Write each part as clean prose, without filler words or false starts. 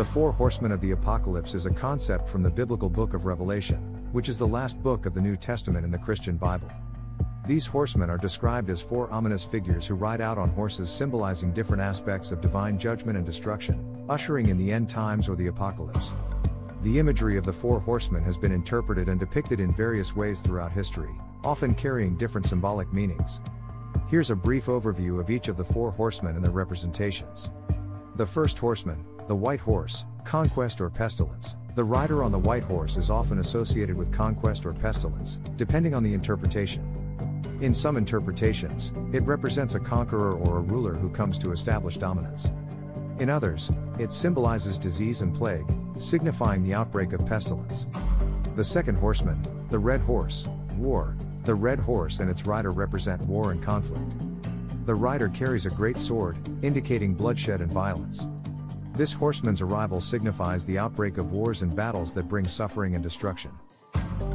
The four horsemen of the apocalypse is a concept from the biblical book of Revelation, which is the last book of the New Testament in the Christian Bible. These horsemen are described as four ominous figures who ride out on horses, symbolizing different aspects of divine judgment and destruction, ushering in the end times or the apocalypse. The imagery of the four horsemen has been interpreted and depicted in various ways throughout history, often carrying different symbolic meanings. Here's a brief overview of each of the four horsemen and their representations. The first horseman, the white horse, conquest or pestilence. The rider on the white horse is often associated with conquest or pestilence, depending on the interpretation. In some interpretations, it represents a conqueror or a ruler who comes to establish dominance. In others, it symbolizes disease and plague, signifying the outbreak of pestilence. The second horseman, the red horse, war. The red horse and its rider represent war and conflict. The rider carries a great sword, indicating bloodshed and violence. This horseman's arrival signifies the outbreak of wars and battles that bring suffering and destruction.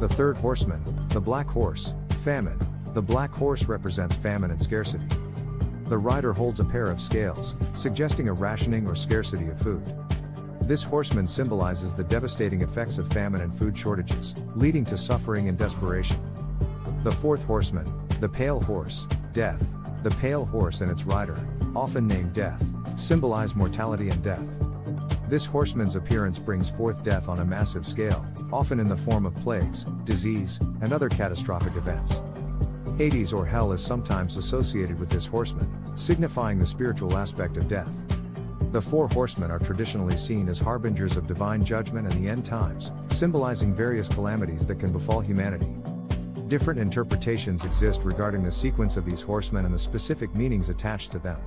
The third horseman, the black horse, famine. The black horse represents famine and scarcity. The rider holds a pair of scales, suggesting a rationing or scarcity of food. This horseman symbolizes the devastating effects of famine and food shortages, leading to suffering and desperation. The fourth horseman, the pale horse, death. The pale horse and its rider, often named Death, symbolize mortality and death. This horseman's appearance brings forth death on a massive scale, often in the form of plagues, disease, and other catastrophic events. Hades or hell is sometimes associated with this horseman, signifying the spiritual aspect of death. The four horsemen are traditionally seen as harbingers of divine judgment and the end times, symbolizing various calamities that can befall humanity. Different interpretations exist regarding the sequence of these horsemen and the specific meanings attached to them.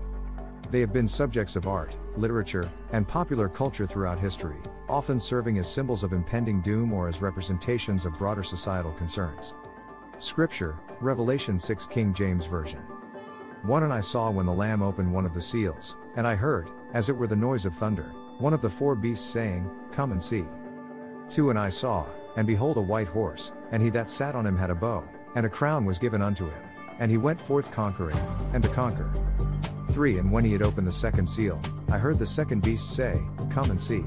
They have been subjects of art, literature, and popular culture throughout history, often serving as symbols of impending doom or as representations of broader societal concerns. Scripture, Revelation 6 King James Version. 1 And I saw when the Lamb opened one of the seals, and I heard, as it were the noise of thunder, one of the four beasts saying, Come and see. 2 And I saw, and behold a white horse, and he that sat on him had a bow, and a crown was given unto him, and he went forth conquering, and to conquer. 3 And when he had opened the second seal, I heard the second beast say, Come and see.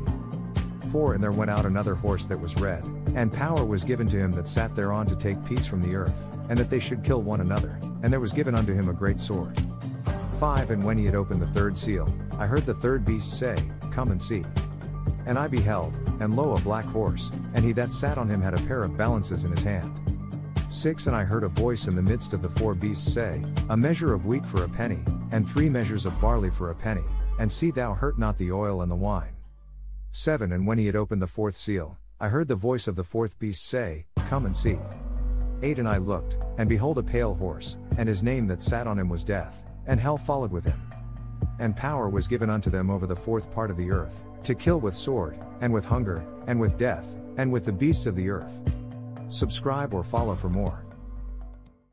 4 And there went out another horse that was red, and power was given to him that sat thereon to take peace from the earth, and that they should kill one another, and there was given unto him a great sword. 5 And when he had opened the third seal, I heard the third beast say, Come and see. And I beheld, and lo a black horse, and he that sat on him had a pair of balances in his hand. 6 And I heard a voice in the midst of the four beasts say, A measure of wheat for a penny, and 3 measures of barley for a penny, and see thou hurt not the oil and the wine. 7 And when he had opened the fourth seal, I heard the voice of the fourth beast say, Come and see. 8 And I looked, and behold a pale horse, and his name that sat on him was Death, and hell followed with him. And power was given unto them over the fourth part of the earth, to kill with sword, and with hunger, and with death, and with the beasts of the earth. Subscribe or follow for more.